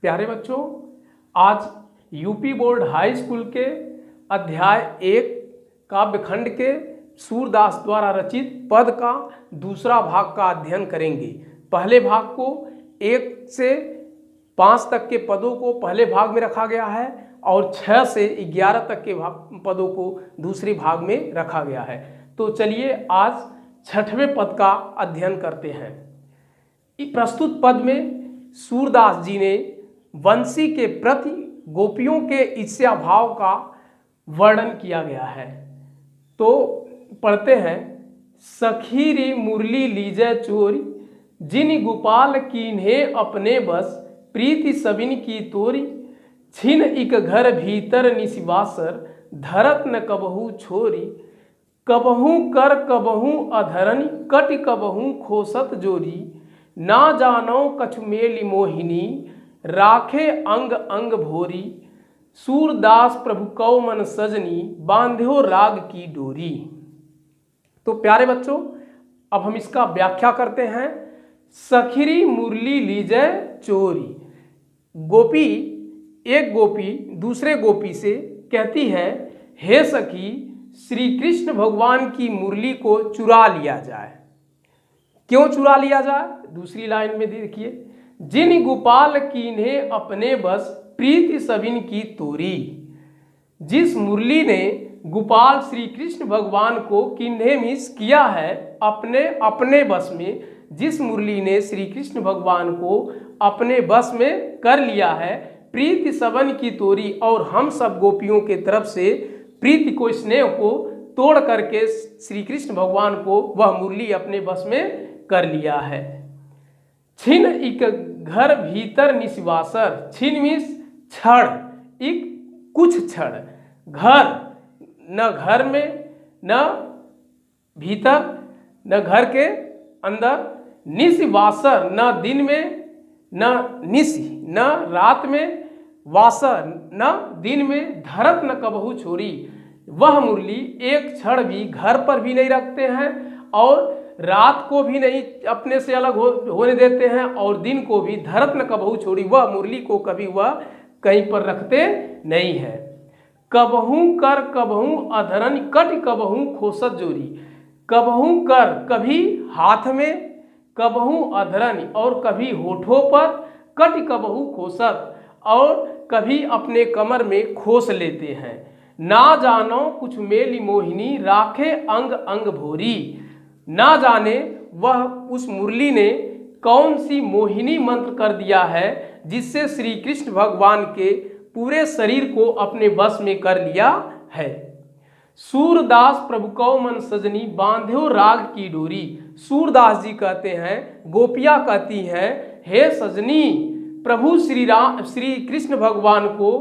प्यारे बच्चों, आज यूपी बोर्ड हाई स्कूल के अध्याय 1 काव्यखंड के सूरदास द्वारा रचित पद का दूसरा भाग का अध्ययन करेंगे। पहले भाग को 1 से 5 तक के पदों को पहले भाग में रखा गया है और 6 से 11 तक के पदों को दूसरे भाग में रखा गया है। तो चलिए आज 6वें पद का अध्ययन करते हैं। प्रस्तुत पद में सूरदास जी ने वंशी के प्रति गोपियों के ईर्ष्या भाव का वर्णन किया गया है। तो पढ़ते हैं। सखी रे मुरली लीजै चोरी, जिन गोपाल कीन्हे अपने बस, प्रीति सबिन की तोरी, छिन इक घर भीतर निसिवासर, धरत न कबहू छोरी, कबहू कर कबहू अधरनी, कटि कबहू खोसत जोरी, ना जानो कछु मेली मोहिनी, राखे अंग अंग भोरी, सूरदास प्रभु कौ मन सजनी, बांध्यो राग की डोरी। तो प्यारे बच्चों, अब हम इसका व्याख्या करते हैं। सखीरी मुरली लीजै चोरी। गोपी, एक गोपी दूसरे गोपी से कहती है, हे सखी, श्री कृष्ण भगवान की मुरली को चुरा लिया जाए। क्यों चुरा लिया जाए? दूसरी लाइन में देखिए, जिन गोपाल कीन्हे अपने बस, प्रीति सबिन की तोरी। जिस मुरली ने गोपाल श्री कृष्ण भगवान को किन्हे मिस किया है, अपने बस में, जिस मुरली ने श्री कृष्ण भगवान को अपने बस में कर लिया है, प्रीति सबन की तोरी, और हम सब गोपियों के तरफ से प्रीति को, स्नेह को तोड़ करके श्री कृष्ण भगवान को वह मुरली अपने बस में कर लिया है। छिन इक घर भीतर निसिवासर। छिन मीन्स क्षण, एक कुछ क्षण। घर, न घर में न भीतर न घर के अंदर, निसिवासर, न दिन में न निशि, न रात में, वासर न दिन में, धरत न कबहू छोरी। वह मुरली एक क्षण भी घर पर भी नहीं रखते हैं और रात को भी नहीं अपने से अलग होने देते हैं और दिन को भी, धरत न कबहू छोड़ी, वह मुरली को कभी वह कहीं पर रखते नहीं है। कबहू कर कबहू अधरन, कटि कबहू खोसत जोरी। कबहू कर, कभी हाथ में, कबहू अधरन, और कभी होठों पर, कटि कबहू खोसत, और कभी अपने कमर में खोस लेते हैं। ना जानो कुछ मेली मोहिनी, राखे अंग अंग भोरी। ना जाने वह उस मुरली ने कौन सी मोहिनी मंत्र कर दिया है जिससे श्री कृष्ण भगवान के पूरे शरीर को अपने वश में कर लिया है। सूरदास प्रभु कौ मन सजनी, बांध्यो राग की डोरी। सूरदास जी कहते हैं, गोपियां कहती हैं, हे सजनी, प्रभु श्री कृष्ण भगवान को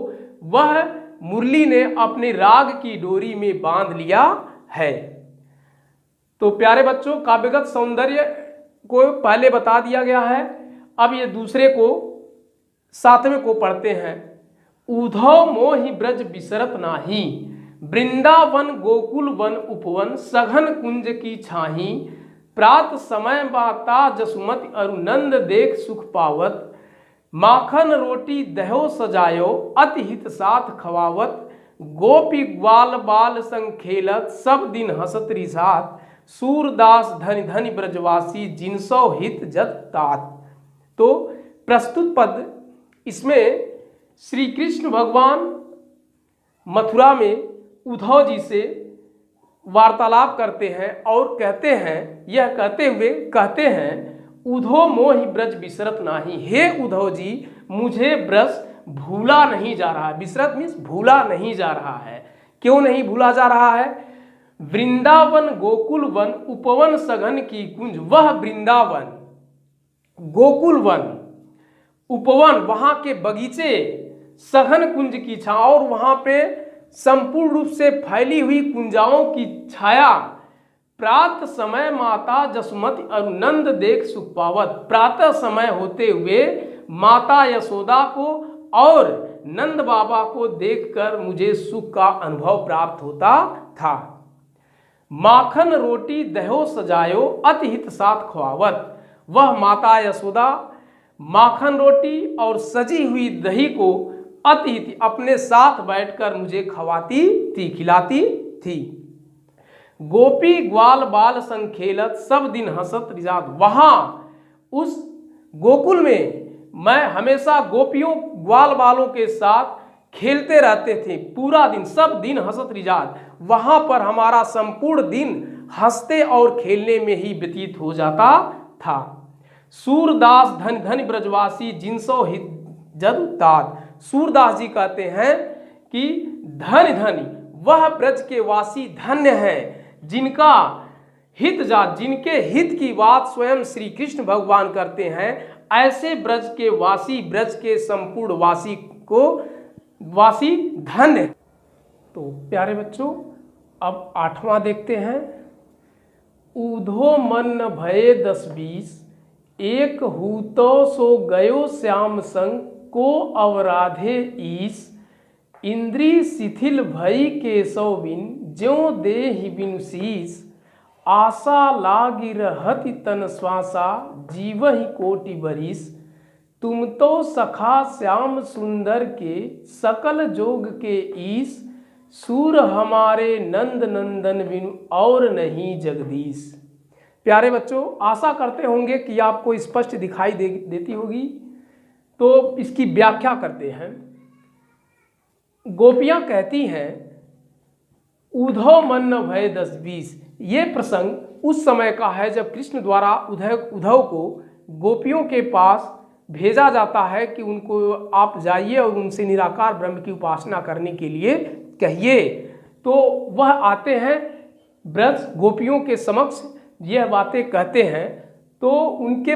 वह मुरली ने अपने राग की डोरी में बांध लिया है। तो प्यारे बच्चों, काव्यगत सौंदर्य को पहले बता दिया गया है। अब ये दूसरे को, 7वें को पढ़ते हैं। उधव मोहि ब्रज बिसरत नाही, वृंदावन गोकुल वन उपवन, सघन कुंज की छाही, प्रात समय बाता जसुमति, अरुनंद देख सुख पावत, माखन रोटी दहो सजायो, अति हित साथ खवावत, गोपी ग्वाल बाल संग खेलत, सब दिन हसत रिसात, सूरदास धनि धनि ब्रजवासी, जिनसो हित जत तात। तो प्रस्तुत पद, इसमें श्री कृष्ण भगवान मथुरा में उद्धव जी से वार्तालाप करते हैं और कहते हैं, यह कहते हुए कहते हैं, उद्धव मोहि ब्रज बिसरत नाही। हे उद्धव जी, मुझे ब्रज भूला नहीं जा रहा है। बिसरत मीन्स भूला नहीं जा रहा है। क्यों नहीं भूला जा रहा है? वृंदावन गोकुल वन उपवन सघन की कुंज। वह वृंदावन, गोकुल वन, उपवन, वहां के बगीचे, सघन कुंज की छाया, और वहां पे संपूर्ण रूप से फैली हुई कुंजाओं की छाया, प्रात समय माता जसुमति, अरुनंद देख सुख पावत। प्रातः समय होते हुए माता यशोदा को और नंद बाबा को देखकर मुझे सुख का अनुभव प्राप्त होता था। माखन रोटी दहो सजायो, अति हित साथ खुआवत। वह माता यशोदा माखन रोटी और सजी हुई दही को अतिथि अपने साथ बैठकर मुझे खवाती थी, खिलाती थी। गोपी ग्वाल बाल संग खेलत, सब दिन हंसत रिजात। वहां उस गोकुल में मैं हमेशा गोपियों ग्वाल बालों के साथ खेलते रहते थे, पूरा दिन, सब दिन हंसत रिजात। वहां पर हमारा संपूर्ण दिन हंसते और खेलने में ही व्यतीत हो जाता था। सूरदास धन धन ब्रजवासी जिनसो हित जद ताद। सूरदास जी कहते हैं कि धन धन वह ब्रज के वासी धन्य हैं जिनका हित जात, जिनके हित की बात स्वयं श्री कृष्ण भगवान करते हैं। ऐसे ब्रज के वासी, ब्रज के संपूर्ण वासी को वासी धन्य। तो प्यारे बच्चों, अब 8वां देखते हैं। ऊधो मन न भये 10-20, एक हूतो सो गयो श्याम संग, को अवराधे ईस। इंद्री शिथिल भई केशव बिन, ज्यों देहि बिनु शीस। आशा लागी रहति तन श्वासा, जीवहि कोटि बरिस। तुम तो सखा श्याम सुंदर के, सकल जोग के ईस। सूर हमारे नंद नंदन बिनु, और नहीं जगदीश। प्यारे बच्चों, आशा करते होंगे कि आपको स्पष्ट दिखाई देती होगी। तो इसकी व्याख्या करते हैं। गोपियां कहती हैं उधो मन न भय 10-20। ये प्रसंग उस समय का है जब कृष्ण द्वारा उद्धव को गोपियों के पास भेजा जाता है कि उनको आप जाइए और उनसे निराकार ब्रह्म की उपासना करने के लिए कहिए। तो वह आते हैं ब्रज, गोपियों के समक्ष यह बातें कहते हैं। तो उनके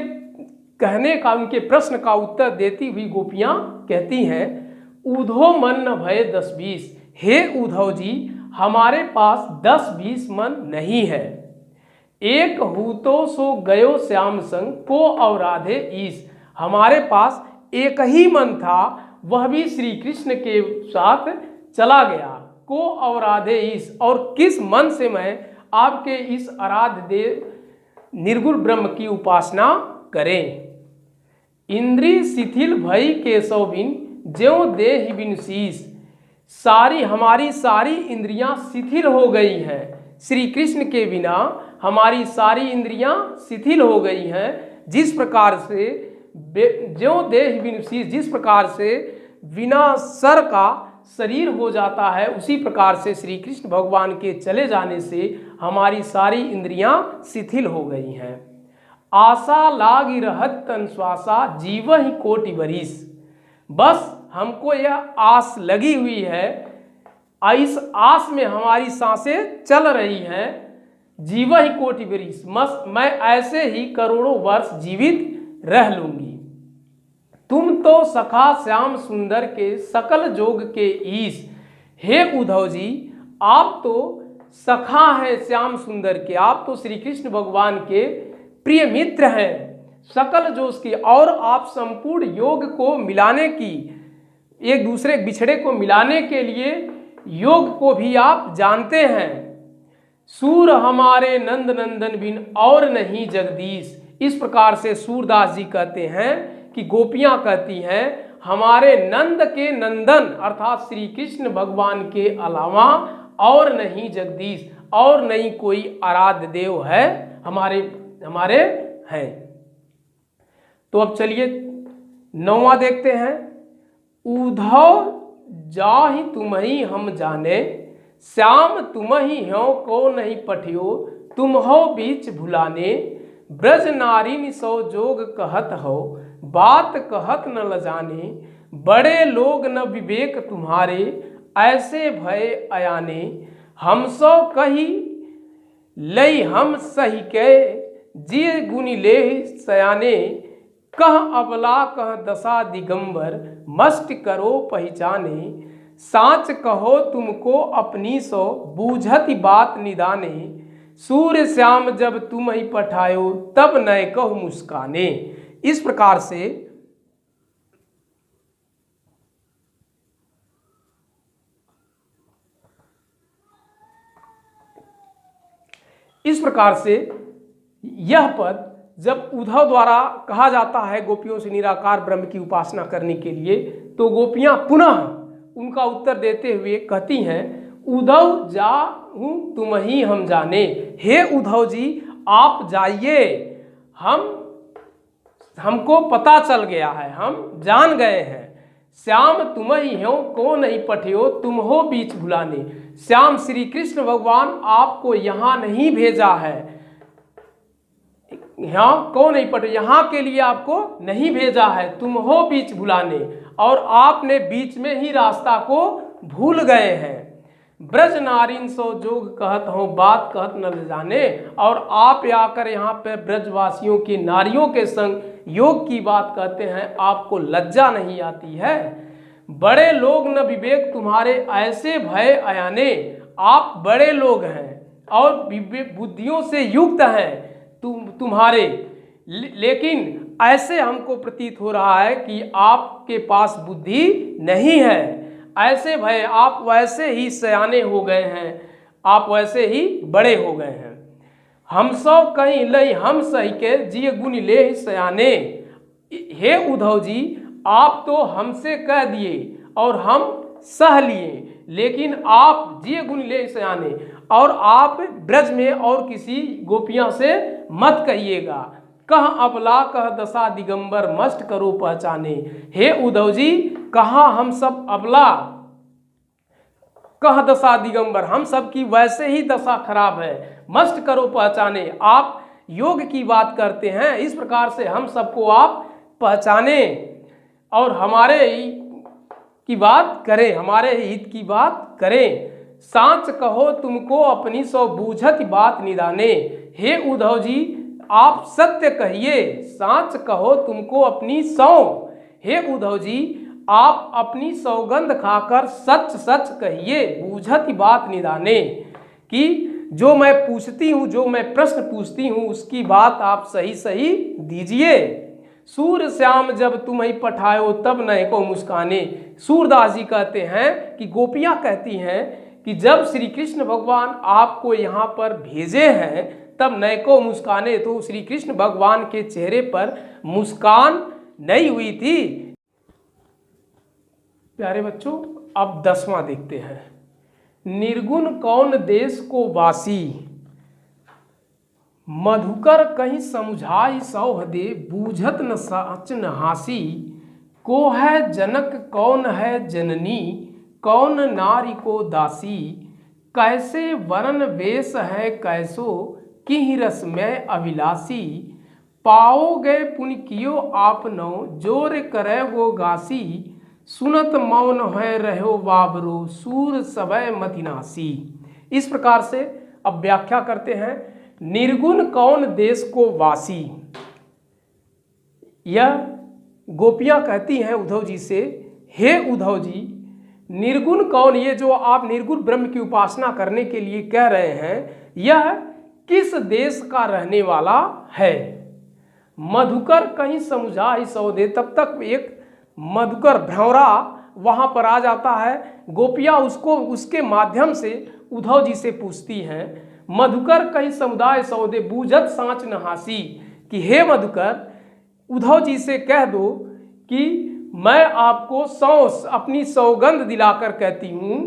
कहने का, उनके प्रश्न का उत्तर देती हुई गोपियां कहती हैं उधो मन न भय 10-20। हे उद्धव जी, हमारे पास 10-20 मन नहीं है। एक हूतो सो गयो श्याम संग, को अवराधे ईस। हमारे पास एक ही मन था, वह भी श्री कृष्ण के साथ चला गया। को अवराधे ईस, और किस मन से मैं आपके इस आराध्य देव निर्गुण ब्रह्म की उपासना करें। इंद्री शिथिल भई केशव बिन, ज्यों देहि बिनु शीस। हमारी सारी इंद्रियां शिथिल हो गई हैं। श्री कृष्ण के बिना हमारी सारी इंद्रियां शिथिल हो गई हैं। जिस प्रकार से ज्यों देहि बिनु शीस, जिस प्रकार से बिना सर का शरीर हो जाता है, उसी प्रकार से श्री कृष्ण भगवान के चले जाने से हमारी सारी इंद्रियां शिथिल हो गई हैं। आशा लागी रहत तन श्वासा, जीवहि कोटि बरिस। बस हमको यह आस लगी हुई है, इस आस में हमारी सांसें चल रही हैं। जीवहि कोटि बरिस, मैं ऐसे ही करोड़ों वर्ष जीवित रह लूंगी। तुम तो सखा श्याम सुंदर के, सकल जोग के ईश। हे उद्धव जी, आप तो सखा हैं श्याम सुंदर के, आप तो श्री कृष्ण भगवान के प्रिय मित्र हैं, सकल जोश की, और आप संपूर्ण योग को मिलाने की, एक दूसरे बिछड़े को मिलाने के लिए योग को भी आप जानते हैं। सूर हमारे नंद नंदन बिन, और नहीं जगदीश। इस प्रकार से सूरदास जी कहते हैं कि गोपियां कहती हैं हमारे नंद के नंदन अर्थात श्री कृष्ण भगवान के अलावा और नहीं जगदीश, और नहीं कोई आराध्य देव है हमारे हैं। तो अब चलिए 9वां देखते हैं। उद्धव जाहि तुम्हि हम जाने, श्याम तुम्हि हो को नहीं पठियो। तुम हो बीच भुलाने, ब्रज नारिन सो जोग कहत हो, बात कहत न लजाने। बड़े लोग न विवेक तुम्हारे, ऐसे भय अयाने। हम सो कही लई हम सही के, जिय गुनि ले सयाने। कह अबला कह दशा दिगंबर, मस्ट करो पहचाने। साच कहो तुमको अपनी सो, बूझति बात निदाने। सूर्य श्याम जब तुम ही पठायो, तब नय कहो मुस्काने। इस प्रकार से यह पद जब उद्धव द्वारा कहा जाता है गोपियों से निराकार ब्रह्म की उपासना करने के लिए, तो गोपियां पुनः उनका उत्तर देते हुए कहती हैं, उद्धव जाहूं तुम ही हम जाने। हे उद्धव जी आप जाइए, हमको पता चल गया है, हम जान गए हैं। श्याम तुम ही हो को नहीं पठियो, तुम हो बीच भुलाने। श्याम श्री कृष्ण भगवान आपको यहाँ नहीं भेजा है, यहाँ को नहीं पठियो, यहाँ के लिए आपको नहीं भेजा है, तुम हो बीच भुलाने, और आपने बीच में ही रास्ता को भूल गए हैं। ब्रज नारीन सो जोग कहत हो, बात कहत न जाने। और आप आकर यहाँ पे ब्रजवासियों की नारियों के संग योग की बात कहते हैं, आपको लज्जा नहीं आती है। बड़े लोग न विवेक तुम्हारे, ऐसे भय अयाने। आप बड़े लोग हैं और बुद्धियों से युक्त हैं तुम्हारे, लेकिन ऐसे हमको प्रतीत हो रहा है कि आपके पास बुद्धि नहीं है। ऐसे भय, आप वैसे ही सयाने हो गए हैं, आप वैसे ही बड़े हो गए हैं। हम सौ कहीं लई हम सही के, जिय गुण ले सयाने। हे उद्धव जी आप तो हमसे कह दिए और हम सह लिए, लेकिन आप जिय गुण ले सयाने, और आप ब्रज में और किसी गोपियां से मत कहिएगा। कह अबला कह दशा दिगंबर, मस्त करो पहचाने। हे उद्धव जी कहाँ हम सब अबला, कह दशा दिगंबर, हम सब की वैसे ही दशा खराब है, मस्त करो पहचाने। आप योग की बात करते हैं, इस प्रकार से हम सबको आप पहचाने और हमारे की बात करें, हमारे हित की बात करें। सांच कहो तुमको अपनी सौ बूझत बात निदाने। हे उद्धव जी आप सत्य कहिए, सांच कहो तुमको अपनी सौ। हे उद्धव जी आप अपनी सौगंध खाकर सच सच कहिए, बूझत बात निदाने। कि जो मैं पूछती हूँ, जो मैं प्रश्न पूछती हूँ, उसकी बात आप सही सही दीजिए। सूर श्याम जब तुम ही पठायो, तब नए को मुस्काने। सूरदास जी कहते हैं कि गोपियाँ कहती हैं कि जब श्री कृष्ण भगवान आपको यहाँ पर भेजे हैं, तब नए को मुस्काने, तो श्री कृष्ण भगवान के चेहरे पर मुस्कान नहीं हुई थी। प्यारे बच्चों अब 10वां देखते हैं। निर्गुण कौन देश को वासी, मधुकर कहीं समझाई सौह दे, बूझत न साच न हासी। को है जनक कौन है जननी, कौन नारी को दासी। कैसे वरन वेश है कैसो, किहि रस में अभिलाषी। पाओगे पुण्य कियो आप नौ, जोर करे वो गासी। सुनत मौन है रहो बाबरो, सूर सबय मतिनासी। इस प्रकार से अब व्याख्या करते हैं। निर्गुण कौन देश को वासी, यह गोपियां कहती हैं उद्धव जी से, हे उद्धव जी निर्गुण कौन, ये जो आप निर्गुण ब्रह्म की उपासना करने के लिए कह रहे हैं, यह किस देश का रहने वाला है। मधुकर कहीं समुझाई सौदे, तब तक एक मधुकर भ्रौरा वहां पर आ जाता है। गोपियां उसको उसके माध्यम से उद्धव जी से पूछती हैं, मधुकर कहीं समुदाय सौदे, बूझत सांच न हासी। कि हे मधुकर उद्धव जी से कह दो कि मैं आपको अपनी सौगंध दिलाकर कहती हूँ,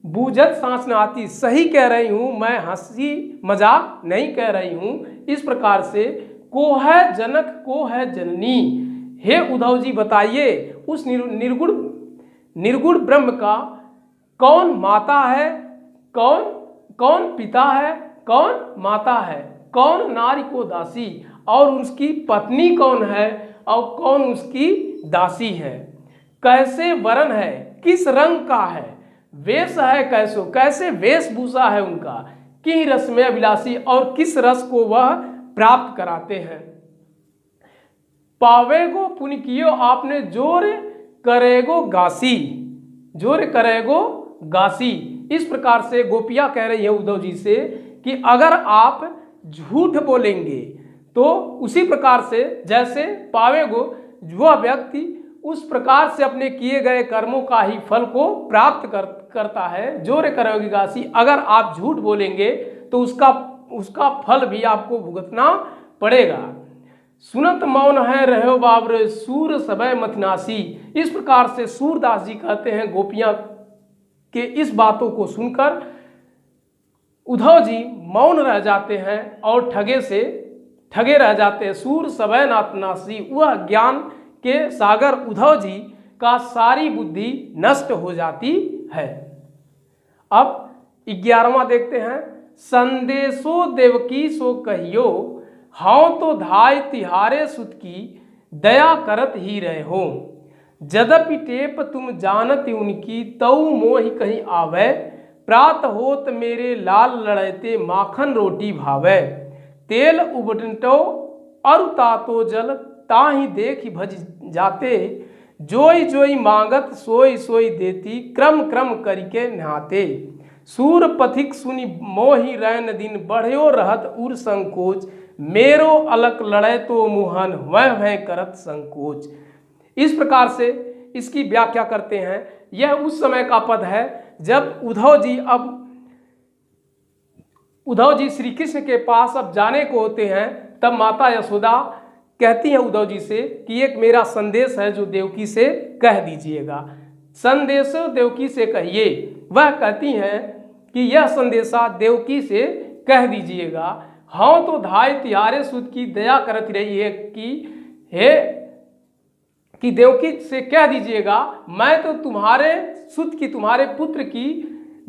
बूझत सांस न आती, सही कह रही हूँ, मैं हंसी मजाक नहीं कह रही हूँ। इस प्रकार से को है जनक को है जननी। हे उद्धव जी बताइए उस निर्गुण ब्रह्म का कौन माता है, कौन पिता है, कौन माता है, कौन नारी को दासी, और उसकी पत्नी कौन है और कौन उसकी दासी है। कैसे वरण है, किस रंग का है, वेश है कैसो, कैसे वेशभूषा है उनका, कि रस में अभिलाषी, और किस रस को वह प्राप्त कराते हैं। पावेगो पुण्य कियो आपने, जोर करेगो गासी, जोर करेगो गासी। इस प्रकार से गोपियां कह रही है उद्धव जी से कि अगर आप झूठ बोलेंगे तो उसी प्रकार से जैसे पावेगो, वह व्यक्ति उस प्रकार से अपने किए गए कर्मों का ही फल को प्राप्त करता है। जोर करोगे गासी, अगर आप झूठ बोलेंगे तो उसका फल भी आपको भुगतना पड़ेगा। सुनत मौन है रहो बाबरे सूर सबय मथनासी। इस प्रकार से सूरदास जी कहते हैं गोपियां के इस बातों को सुनकर उद्धव जी मौन रह जाते हैं और ठगे रह जाते हैं। सूर सबय नाथनासी, वह ज्ञान के सागर उद्धव जी का सारी बुद्धि नष्ट हो जाती है। अब 11वां देखते हैं। संदेशो देवकी सो कहियो, हाँ तो धाय तिहारे सुत की दया करत ही रहे हो। जदपि टेप तुम जानत उनकी, तऊ मोहि कहीं आवे। प्रात होत मेरे लाल लड़ैते, माखन रोटी भावे। तेल उबटो और तातो जल, ताहि देखि भज जाते। जोई जोई मांगत सोई सोई देती, क्रम क्रम करके नहाते। सूर पथिक सुनि मोहि रैन दिन, बढ़्यो रहत उर संकोच। मेरो अलक लड़े तो मुहन, वह करत संकोच। इस प्रकार से इसकी व्याख्या करते हैं। यह उस समय का पद है जब उद्धव जी श्री कृष्ण के पास अब जाने को होते हैं। तब माता यशोदा कहती है उद्धव जी से कि एक मेरा संदेश है जो देवकी से कह दीजिएगा। संदेश देवकी से कहिए। वह कहती हैं कि यह संदेशा देवकी से कह दीजिएगा। हाँ तो धाय तिहारे सुत की दया करत रही है कि देवकी से कह दीजिएगा, मैं तो तुम्हारे सुत की, तुम्हारे पुत्र की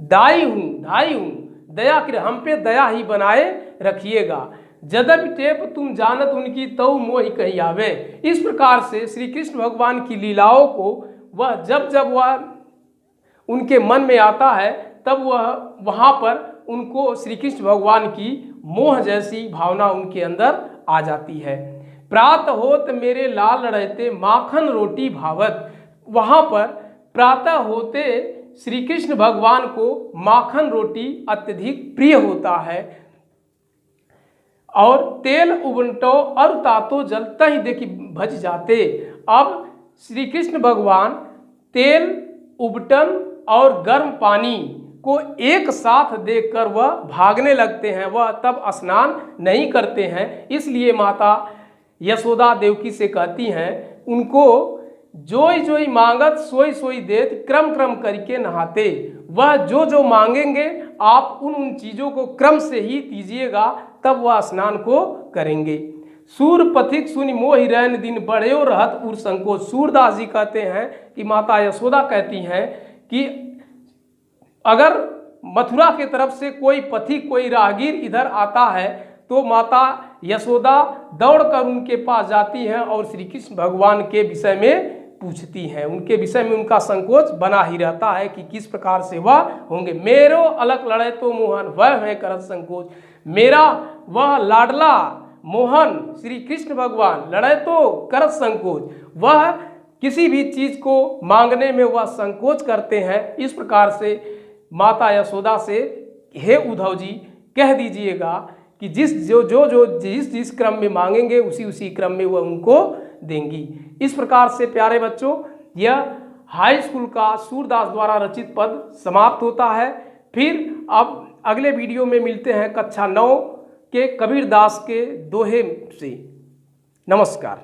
दाई हूँ, दया कर हम पे दया ही बनाए रखिएगा। जदपि टेप तुम जानत उनकी, तऊ मोहि कहीं आवे। इस प्रकार से श्री कृष्ण भगवान की लीलाओं को वह जब वह उनके मन में आता है, तब वह वहाँ पर उनको श्री कृष्ण भगवान की मोह जैसी भावना उनके अंदर आ जाती है। प्रात होत मेरे लाल रहते, माखन रोटी भावत। वहाँ पर प्रातः होते श्री कृष्ण भगवान को माखन रोटी अत्यधिक प्रिय होता है और तेल उबंटो और तातो जलता ही देखी भज जाते। अब श्री कृष्ण भगवान तेल, उबटन और गर्म पानी को एक साथ देखकर वह भागने लगते हैं। वह तब स्नान नहीं करते हैं। इसलिए माता यशोदा देवकी से कहती हैं उनको, जोई जोई मांगत सोई सोई देत, क्रम क्रम करके नहाते। वह जो जो मांगेंगे आप उन चीज़ों को क्रम से ही दीजिएगा, तब वह स्नान को करेंगे। सूर पथिक सुनि मोहि रैन दिन, बढ़्यो रहत उर संकोच। सूरदास जी कहते हैं कि माता यशोदा कहती हैं कि अगर मथुरा की तरफ से कोई पथिक, कोई राहगीर इधर आता है तो माता यशोदा दौड़कर उनके पास जाती हैं और श्री कृष्ण भगवान के विषय में पूछती हैं। उनके विषय में उनका संकोच बना ही रहता है कि किस प्रकार से वह होंगे। मेरो अलग लड़े तो मोहन, वह है करत संकोच। मेरा वह लाडला मोहन श्री कृष्ण भगवान लड़े तो करत संकोच। वह किसी भी चीज को मांगने में वह संकोच करते हैं। इस प्रकार से माता यशोदा से, हे उद्धव जी कह दीजिएगा कि जिस क्रम में मांगेंगे उसी क्रम में वह उनको देंगी। इस प्रकार से प्यारे बच्चों, यह हाई स्कूल का सूरदास द्वारा रचित पद समाप्त होता है। फिर अब अगले वीडियो में मिलते हैं कक्षा 9 के कबीरदास के दोहे से। नमस्कार।